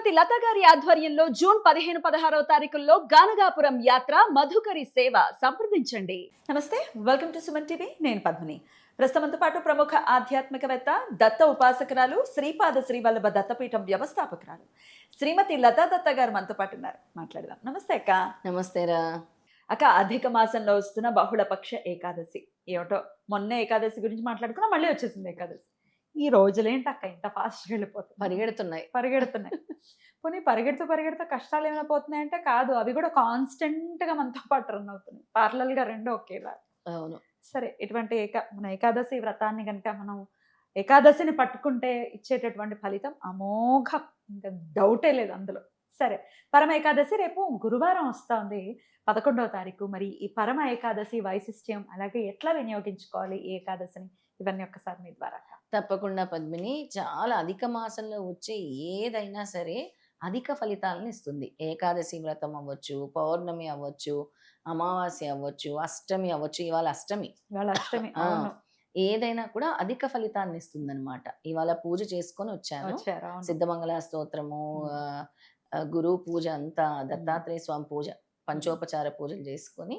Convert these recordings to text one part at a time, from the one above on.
శ్రీమతి లత గారి ఆధ్వర్యంలో జూన్ 15-16వ తారీఖుల్లో గానగాపురం యాత్ర మధుకరి సేవ సంప్రదించండి. నమస్తే, వెల్కమ్ టు సుమన్ టీవీ. నేను పద్మిని. ప్రస్తుతంతో పాటు ప్రముఖ ఆధ్యాత్మికవేత్త, దత్త ఉపాసకురాలు, శ్రీపాద శ్రీవల్లభ దత్తపీఠం వ్యవస్థాపకురాలు శ్రీమతి లతా దత్త గారు మనతో పాటు ఉన్నారు. మాట్లాడదాం. నమస్తే అక్క. నమస్తేరా అక్క, అధిక మాసంలో వస్తున్న బహుళపక్ష ఏకాదశి ఏమిటో, మొన్న ఏకాదశి గురించి మాట్లాడుకున్నా, మళ్ళీ వచ్చేసింది ఏకాదశి. ఈ రోజులేంటి అక్క ఇంత ఫాస్ట్గా వెళ్ళిపోతుంది, పరిగెడుతున్నాయి. పోనీ పరిగెడుతూ కష్టాలు ఏమైనా పోతున్నాయంటే కాదు, అవి కూడా కాన్స్టెంట్ గా మనతో పాటు రన్ అవుతున్నాయి. పార్లల్ గా రెండు ఒకేలా. అవును. సరే, ఇటువంటి మన ఏకాదశి వ్రతాన్ని కనుక మనం ఏకాదశిని పట్టుకుంటే ఇచ్చేటటువంటి ఫలితం అమోఘం, ఇంకా డౌటే లేదు అందులో. సరే, పరమ ఏకాదశి రేపు గురువారం వస్తుంది, 11వ తారీఖు. మరి ఈ పరమ ఏకాదశి వైశిష్ట్యం, అలాగే ఎట్లా వినియోగించుకోవాలి ఈ ఏకాదశిని, ఇవన్నీ ఒక్కసారి మీ ద్వారా. తప్పకుండా పద్మిని. చాలా అధిక మాసంలో వచ్చే ఏదైనా సరే అధిక ఫలితాలను ఇస్తుంది. ఏకాదశి వ్రతం అవ్వచ్చు, పౌర్ణమి అవ్వచ్చు, అమావాస్య అవ్వచ్చు, అష్టమి అవ్వచ్చు. ఇవాళ అష్టమి. ఏదైనా కూడా అధిక ఫలితాన్ని ఇస్తుంది అనమాట. ఇవాళ పూజ చేసుకొని వచ్చాను. సిద్ధమంగళ స్తోత్రము, గురు పూజ అంతా, దత్తాత్రేయ స్వామి పూజ, పంచోపచార పూజలు చేసుకొని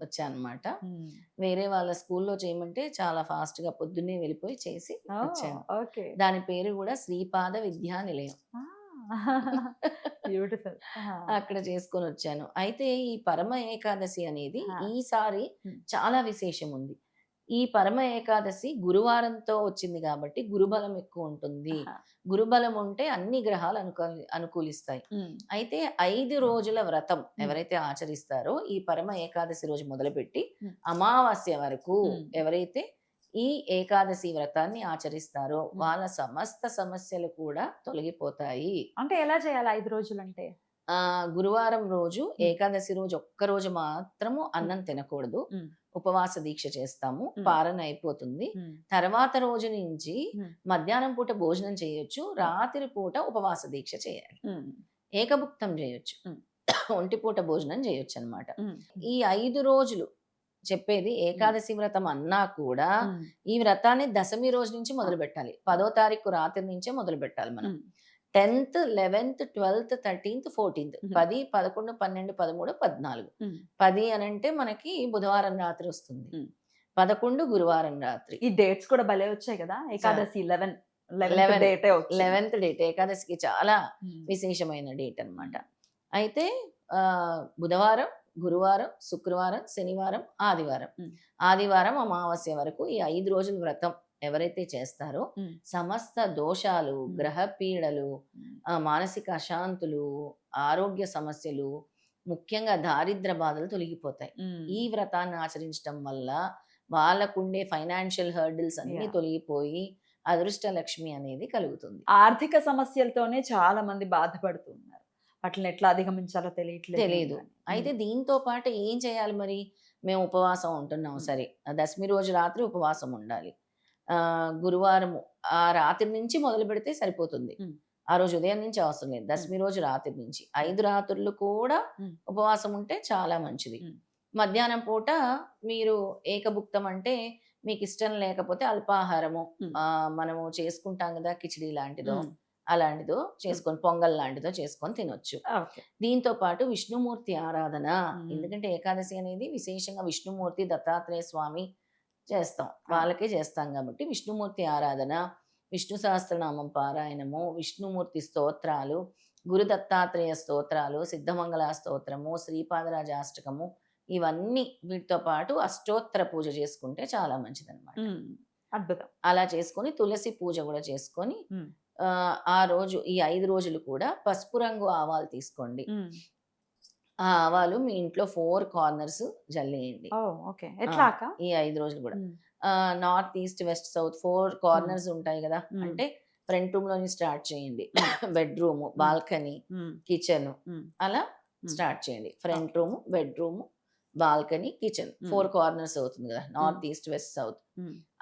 వచ్చానమాట. వేరే వాళ్ళ స్కూల్లో చేయమంటే చాలా ఫాస్ట్ గా పొద్దున్నే వెళ్ళిపోయి చేసి వచ్చాను. దాని పేరు కూడా శ్రీపాద విద్యా నిలయం. అక్కడ చేసుకొని వచ్చాను. అయితే ఈ పరమ ఏకాదశి అనేది ఈసారి చాలా విశేషం ఉంది. ఈ పరమ ఏకాదశి గురువారంతో వచ్చింది కాబట్టి గురుబలం ఎక్కువ ఉంటుంది. గురుబలం ఉంటే అన్ని గ్రహాలు అనుకూలిస్తాయి. అయితే 5 రోజుల వ్రతం ఎవరైతే ఆచరిస్తారో, ఈ పరమ ఏకాదశి రోజు మొదలుపెట్టి అమావాస్య వరకు ఎవరైతే ఈ ఏకాదశి వ్రతాన్ని ఆచరిస్తారో వాళ్ళ సమస్త సమస్యలు కూడా తొలగిపోతాయి. అంటే ఎలా చేయాలి 5 రోజులు అంటే? గురువారం రోజు, ఏకాదశి రోజు ఒక్కరోజు మాత్రము అన్నం తినకూడదు. ఉపవాస దీక్ష చేస్తాము, పారణ అయిపోతుంది. తర్వాత రోజు నుంచి మధ్యాహ్నం పూట భోజనం చేయొచ్చు, రాత్రి పూట ఉపవాస దీక్ష చేయాలి. ఏకభుక్తం చేయొచ్చు, ఒంటి పూట భోజనం చేయొచ్చు అనమాట. ఈ 5 రోజులు చెప్పేది ఏకాదశి వ్రతం అన్నా కూడా ఈ వ్రతాన్ని దశమి రోజు నుంచి మొదలు పెట్టాలి. 10వ తారీఖు రాత్రి నుంచే మొదలు పెట్టాలి మనం. 10th, 11th, 12th, 13th, 14th, 10, 11, 12, 13, 14. 10 అనంటే మనకి బుధవారం రాత్రి వస్తుంది, 11 గురువారం రాత్రి. ఈ డేట్స్ కూడా భలే వచ్చాయి కదా. ఏకాదశి 11th డేట్ ఏకాదశికి చాలా విశేషమైన డేట్ అనమాట. అయితే బుధవారం, గురువారం, శుక్రవారం, శనివారం, ఆదివారం అమావాస్య వరకు ఈ 5 రోజుల వ్రతం ఎవరైతే చేస్తారో సమస్త దోషాలు, గ్రహ పీడలు, మానసిక అశాంతులు, ఆరోగ్య సమస్యలు, ముఖ్యంగా దారిద్ర బాధలు తొలగిపోతాయి. ఈ వ్రతాన్ని ఆచరించడం వల్ల వాళ్ళకుండే ఫైనాన్షియల్ హర్డిల్స్ అన్ని తొలగిపోయి అదృష్ట లక్ష్మి అనేది కలుగుతుంది. ఆర్థిక సమస్యలతోనే చాలా మంది బాధపడుతున్నారు, వాటిని ఎట్లా అధిగమించాలో తెలియదు. అయితే దీంతో పాటు ఏం చేయాలి మరి? మేము ఉపవాసం ఉంటున్నాం, సరే, దశమి రోజు రాత్రి ఉపవాసం ఉండాలి. గురువారము ఆ రాత్రి నుంచి మొదలు పెడితే సరిపోతుంది. ఆ రోజు ఉదయం నుంచి అవసరం లేదు, దశమి రోజు రాత్రి నుంచి 5 రాత్రులు కూడా ఉపవాసం ఉంటే చాలా మంచిది. మధ్యాహ్నం పూట మీరు ఏకభుక్తం అంటే మీకు ఇష్టం లేకపోతే అల్పాహారము, మనము చేసుకుంటాం కదా, కిచిడి లాంటిదో అలాంటిదో చేసుకొని, పొంగల్ లాంటిదో చేసుకొని తినొచ్చు. దీంతో పాటు విష్ణుమూర్తి ఆరాధన, ఎందుకంటే ఏకాదశి అనేది విశేషంగా విష్ణుమూర్తి, దత్తాత్రేయ స్వామి చేస్తాం, వాళ్ళకే చేస్తాం కాబట్టి విష్ణుమూర్తి ఆరాధన, విష్ణు సహస్రనామం పారాయణము, విష్ణుమూర్తి స్తోత్రాలు, గురు దత్తాత్రేయ స్తోత్రాలు, సిద్ధమంగళ స్తోత్రము, శ్రీపాదరాజ అష్టకము, ఇవన్నీ వీటితో పాటు అష్టోత్తర పూజ చేసుకుంటే చాలా మంచిది అనమాట. అద్భుతం. అలా చేసుకొని తులసి పూజ కూడా చేసుకొని ఆ రోజు ఈ 5 రోజులు కూడా పసుపు రంగు ఆవాలు తీసుకోండి. ఆ ఆవాలు మీ ఇంట్లో 4 కార్నర్స్ జల్లేయండి. ఈ 5 రోజులు కూడా north, east, west, south 4 corners ఉంటాయి కదా. అంటే ఫ్రంట్ రూమ్ లోని స్టార్ట్ చేయండి, బెడ్రూమ్, బాల్కనీ, కిచెన్, అలా స్టార్ట్ చేయండి. Front room, bedroom, balcony, kitchen 4 corners అవుతుంది కదా, నార్త్, ఈస్ట్, వెస్ట్, సౌత్.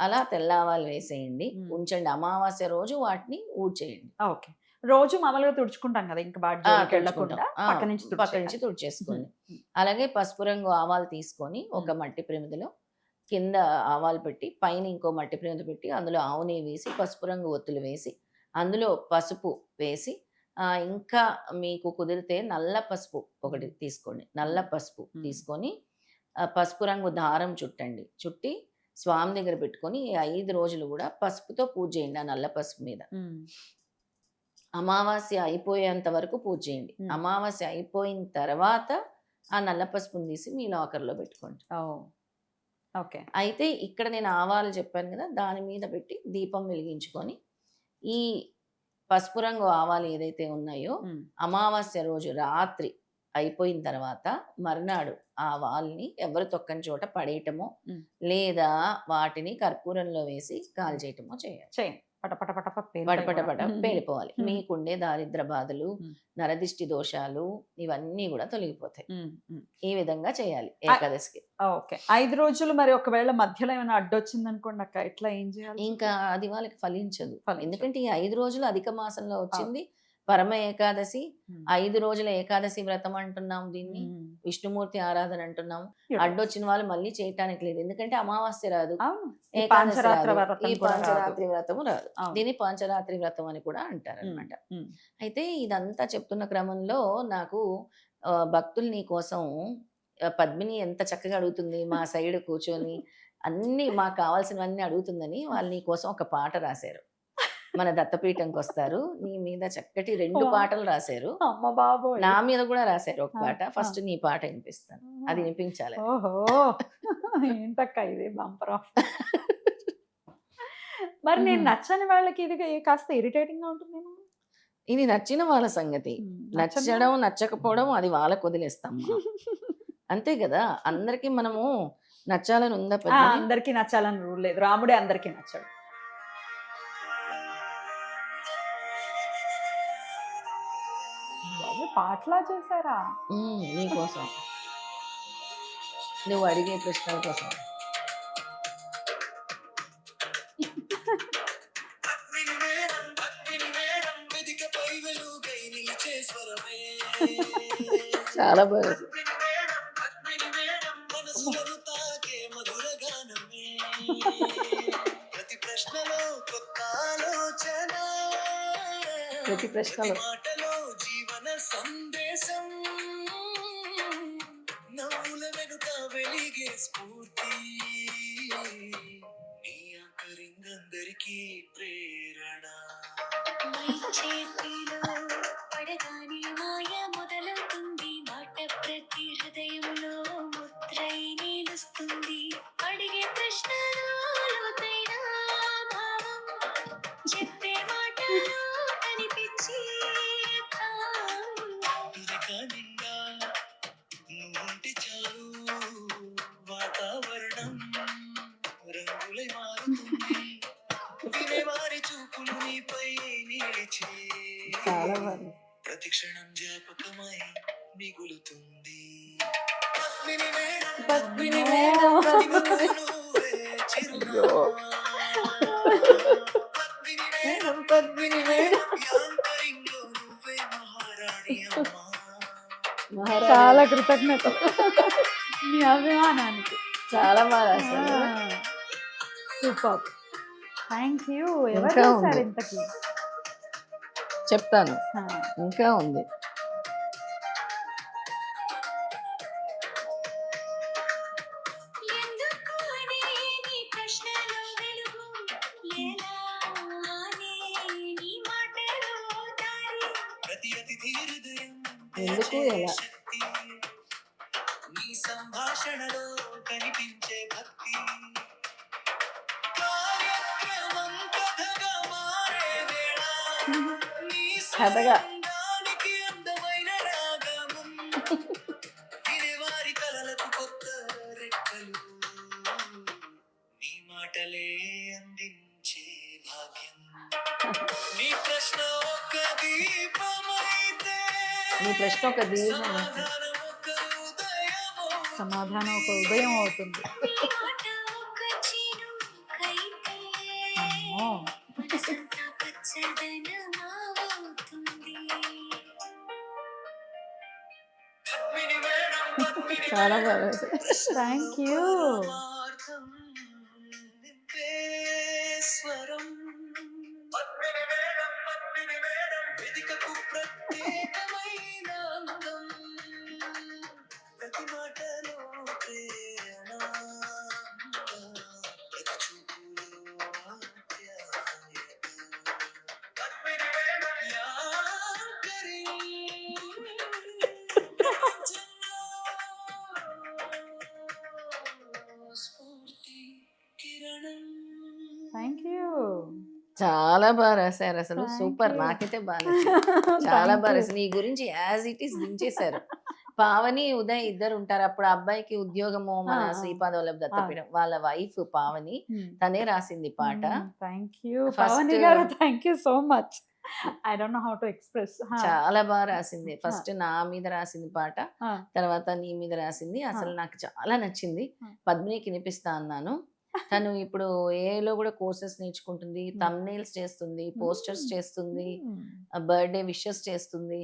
అలా తెల్లవాళ్ళు వేసేయండి, ఉంచండి. అమావాస్య రోజు వాటిని ఊడ్చేయండి. రోజు మామూలుగా తుడుచుకుంటాం కదా, ఇంకా పక్క నుంచి తుడిచేసుకోండి. అలాగే పసుపు రంగు ఆవాలు తీసుకొని ఒక మట్టి ప్రమిదలో కింద ఆవాలు పెట్టి, పైన ఇంకో మట్టి ప్రమిద పెట్టి, అందులో ఆవు నెయ్యి వేసి, పసుపు రంగు ఒత్తులు వేసి, అందులో పసుపు వేసి, ఇంకా మీకు కుదిరితే నల్ల పసుపు ఒకటి తీసుకోండి. నల్ల పసుపు తీసుకొని పసుపు రంగు దారం చుట్టండి. చుట్టి స్వామి దగ్గర పెట్టుకొని ఈ 5 రోజులు గూడా పసుపుతో పూజ చేయండి ఆ నల్ల పసుపు మీద. అమావాస్య అయిపోయేంత వరకు పూజ చేయండి. అమావాస్య అయిపోయిన తర్వాత ఆ నల్ల పసుపుని తీసి మీ లాకర్‌లో పెట్టుకోండి. ఓకే. అయితే ఇక్కడ నేను ఆవాలు చెప్పాను గదా! దాని మీద పెట్టి దీపం వెలిగించుకొని, ఈ పసుపు రంగు ఆవాలు ఏదైతే ఉన్నాయో, అమావాస్య రోజు రాత్రి అయిపోయిన తర్వాత మర్నాడు ఆ ఆవాల్ని ఎవరు తొక్కని చోట పడేయటమో, లేదా వాటిని కర్పూరంలో వేసి కాల్చేయటమో చేయాలి. చేయండి. పటపట పటపట పేలిపోవాలి. మీకుండే దారిద్ర బాధలు, నరదిష్టి దోషాలు ఇవన్నీ గూడా తొలగిపోతాయి. ఈ విధంగా చేయాలి ఏకాదశికి. ఓకే. 5 రోజులు మరి ఒకవేళ మధ్యలో ఏమైనా అడ్డొచ్చిందనుకోండి అక్క, ఎట్లా ఏం చేయాలి? ఇంకా అది వాళ్ళకి ఫలించదు. ఎందుకంటే ఈ 5 రోజులు అధిక మాసంలో వచ్చింది. పరమ ఏకాదశి. 5 రోజుల ఏకాదశి వ్రతం అంటున్నాం దీన్ని. విష్ణుమూర్తి ఆరాధన అంటున్నాం. అడ్డొచ్చిన వాళ్ళు మళ్ళీ చేయటానికి లేదు. ఎందుకంటే అమావాస్య రాదు, ఏకాదశి రాదు, ఈ పాంచరాత్రి వ్రతము రాదు. దీన్ని పాంచరాత్రి వ్రతం అని కూడా అంటారనమాట. అయితే ఇదంతా చెప్తున్న క్రమంలో నాకు భక్తులు నీ కోసం పద్మిని ఎంత చక్కగా అడుగుతుంది మా సైడ్ కూర్చొని అన్ని మాకు కావాల్సినవన్నీ అడుగుతుందని వాళ్ళు నీ కోసం ఒక పాట రాశారు. మన దత్తపీఠంకి వస్తారు, నీ మీద చక్కటి 2 పాటలు రాశారు. అమ్మ బాబోయ్! నా మీద కూడా రాశారు ఒక పాట. ఫస్ట్ నీ పాట వినిపిస్తాను, అది వినిపించాలి. ఓహో! ఏంటక్క ఇది బంపర్ ఆఫ్. మరి నేను నచ్చని వాళ్ళకి ఇది కాస్త ఇరిటేటింగ్ గా ఉంటుందేమో. ఇది నచ్చిన వాళ్ళ సంగతి. నచ్చడం నచ్చకపోవడం అది వాళ్ళకు వదిలేస్తాం. అంతే కదా, అందరికి మనము నచ్చాలని ఉందా? అందరికి నచ్చాలని రూల్ లేదు. రాముడే అందరికి నచ్చాడు. పాటలా చేశారా? నీకోసం, నువ్వు అడిగే ప్రశ్నల కోసం. చాలా బాగా ప్రతి ప్రశ్నలో జీవన సందేశం, నవ్వుల వెనుక వెలిగే స్ఫూర్తి, నీ ఆకరింగందరికీ ప్రేరణ. చేతిలో పడగానే మాయ మొదలవుతుంది, మాట ప్రతి హృదయంలో ముద్రై నిలుస్తుంది, అడిగే ప్రశ్నలో లోతైన భావం, చెప్పే మాటలో కనిపించి నిండా నువ్వుంటే చాలు, వాతావరణం రంగులై మారుతుంది, వినేవారి చూపులు నీపై నిలిచే, ప్రతి క్షణం జ్ఞాపకమై మిగులుతుంది. Padmini madam, Padmini madam, Padmini madam, నువ్వే మహారాణి అమ్మా. చాలా కృతజ్ఞతలు మీ అభిమానానికి. చాలా బాగా సూపర్, థ్యాంక్ యూ. ఎవరు రాశారు ఇంతకీ? చెప్తాను, ఇంకా ఉంది. ఎందుకు ఎలా నీ సంభాషణలో కనిపించే భక్తి, కార్యక్రమం కథగా మారే వేళ, కథగా అందమైన రాగం, వినేవారి కలలకు కొత్త రెక్కలు, నీ మాటలే అందించే భాగ్యం, నీ ప్రశ్న ఒక దీపమైతే, నీ ప్రశ్న ఒక దీపం, సమాధానం ఒక ఉదయం అవుతుంది. చాలా బాగా. Thank you. వేదికకు థ్యాంక్ యూ. చాలా బాగా రాశారు అసలు. Thank super. you. నాకైతే బాగా నచ్చింది. చాలా Thank బాగా you. రాశారు. నీ గురించి యాజ్ ఇట్ ఈస్ దించేశారు. పావని, ఉదయ్ ఇద్దరు ఉంటారు. అప్పుడు ఆ అబ్బాయికి ఉద్యోగము మన శ్రీపాద వల్లభ దత్తపీఠం. వాళ్ళ వైఫ్ పావని తనే రాసింది పాట. థ్యాంక్ యూ First- పవని గారు, thank you so much. I don't know how to express. చాలా బాగా రాసింది. ఫస్ట్ నా మీద రాసింది పాట, తర్వాత నీ మీద రాసింది. అసలు నాకు చాలా నచ్చింది. పద్మినికి వినిపిస్తా అన్నాను. తను ఇప్పుడు ఏలో కూడా కోర్సెస్ నేర్చుకుంటుంది, థంబ్నెయిల్స్ చేస్తుంది, పోస్టర్స్ చేస్తుంది, బర్త్డే విషెస్ చేస్తుంది.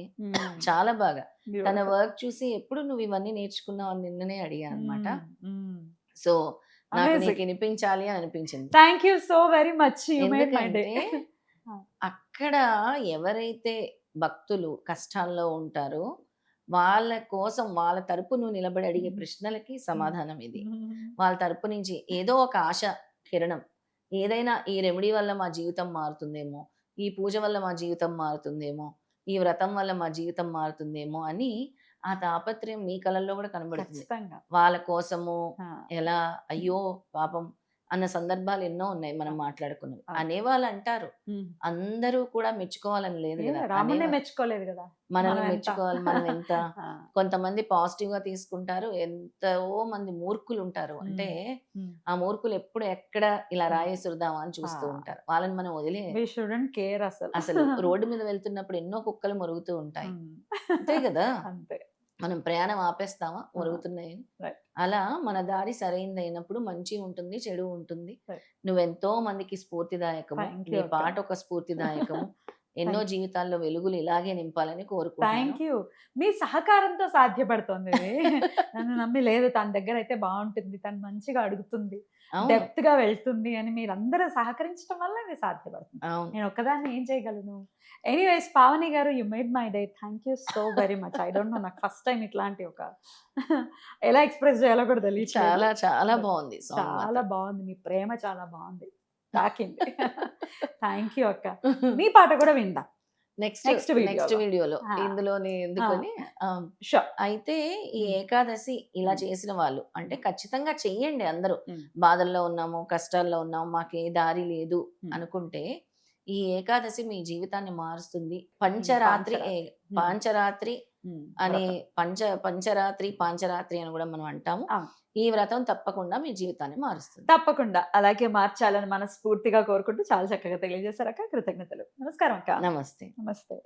చాలా బాగా తన వర్క్ చూసి ఎప్పుడు నువ్వు ఇవన్నీ నేర్చుకున్నావు అని నిన్ననే అడిగాను అనమాట. సో నాకు Amazing. నీకు వినిపించాలి అని అనిపించింది. Thank you so very much. You made my day. ఎందుకంటే అక్కడ ఎవరైతే భక్తులు కష్టాల్లో ఉంటారో వాళ్ళ కోసం వాళ్ళ తరపు నువ్వు నిలబడి అడిగే ప్రశ్నలకి సమాధానం ఇది. వాళ్ళ తరపు నుంచి ఏదో ఒక ఆశ కిరణం, ఏదైనా ఈ రెమెడీ వల్ల మా జీవితం మారుతుందేమో, ఈ పూజ వల్ల మా జీవితం మారుతుందేమో, ఈ వ్రతం వల్ల మా జీవితం మారుతుందేమో అని ఆ తాపత్రయం నీ కళల్లో కూడా కనబడుతుంది. ఖచ్చితంగా. వాళ్ళ కోసము ఎలా అయ్యో పాపం అన్న సందర్భాలు ఎన్నో ఉన్నాయి మనం మాట్లాడుకున్నవి. అనేవాళ్ళు అంటారు, అందరూ కూడా మెచ్చుకోవాలని లేదు కదా. రామునే అనేవాళ్ళు మెచ్చుకోలేదు కదా. మనల్ని మనం ఎంత? మెచ్చుకోవాలి, మనం ఎంత. కొంతమంది పాజిటివ్ గా తీసుకుంటారు, ఎంతో మంది మూర్ఖులు ఉంటారు. అంటే ఆ మూర్ఖులు ఎప్పుడు ఎక్కడ ఇలా రాయేసురుదామా అని చూస్తూ ఉంటారు. వాళ్ళని మనం వదిలే We shouldn't care అసలు. అసలు రోడ్డు మీద వెళ్తున్నప్పుడు ఎన్నో కుక్కలు మొరుగుతూ ఉంటాయి, అంతే కదా. అంతే. మనం ప్రయాణం ఆపేస్తామా మొరుగుతున్నాయని? Right. అలా మన దారి సరైనది అయినప్పుడు మంచి ఉంటుంది, చెడు ఉంటుంది. Right. నువ్వెంతో మందికి స్ఫూర్తిదాయకము. Thank you, నీ అక్క. పాట ఒక స్ఫూర్తిదాయకము. ఎన్నో జీవితాల్లో వెలుగులు ఇలాగే నింపాలని కోరుకుంటున్నాను. Thank you. మీ సహకారంతో సాధ్యపడుతుంది ఇది. నన్ను నమ్మి లేదు, తన దగ్గర అయితే బాగుంటుంది, తను మంచిగా అడుగుతుంది, అవును, డెప్త్ గా వెళ్తుంది అని మీరందరూ సహకరించడం వల్ల ఇది సాధ్యపడుతుంది. అవును. నేను ఒక్కదాన్ని ఏం చేయగలను. ఎనీవేస్ పావని గారు, you made my day. Thank you so very much. I don't know, నాకు ఫస్ట్ టైం ఇట్లాంటి ఒక ఎలా ఎక్స్ప్రెస్ చేయాలో కూడా తెలియదు. చాలా చాలా బాగుంది song చాలా మాత్రం. బాగుంది. మీ ప్రేమ చాలా బాగుంది, తాకింది. థ్యాంక్ యూ అక్క. మీ పాట కూడా విందాం నెక్స్ట్ next video నెక్స్ట్ లో. వీడియోలో ఆ. ఇందులోనే ఎందుకని షూర్. అయితే ఈ ఏకాదశి ఇలా చేసిన వాళ్ళు అంటే ఖచ్చితంగా చెయ్యండి అందరూ. Mm. బాధల్లో ఉన్నాము, కష్టాల్లో ఉన్నాము, మాకు ఏ దారి లేదు Mm. అనుకుంటే ఈ ఏకాదశి మీ జీవితాన్ని మారుస్తుంది. పంచరాత్రి పాంచరాత్రి అని పంచరాత్రి పాంచరాత్రి అని కూడా మనం అంటాము. అవును. ఈ వ్రతం తప్పకుండా మీ జీవితాన్ని మారుస్తుంది. తప్పకుండా అలాగే మార్చాలని మనస్ఫూర్తిగా కోరుకుంటూ చాలా చక్కగా తెలియజేశారు అక్క. కృతజ్ఞతలు. నమస్కారం అక్క. నమస్తే. నమస్తే.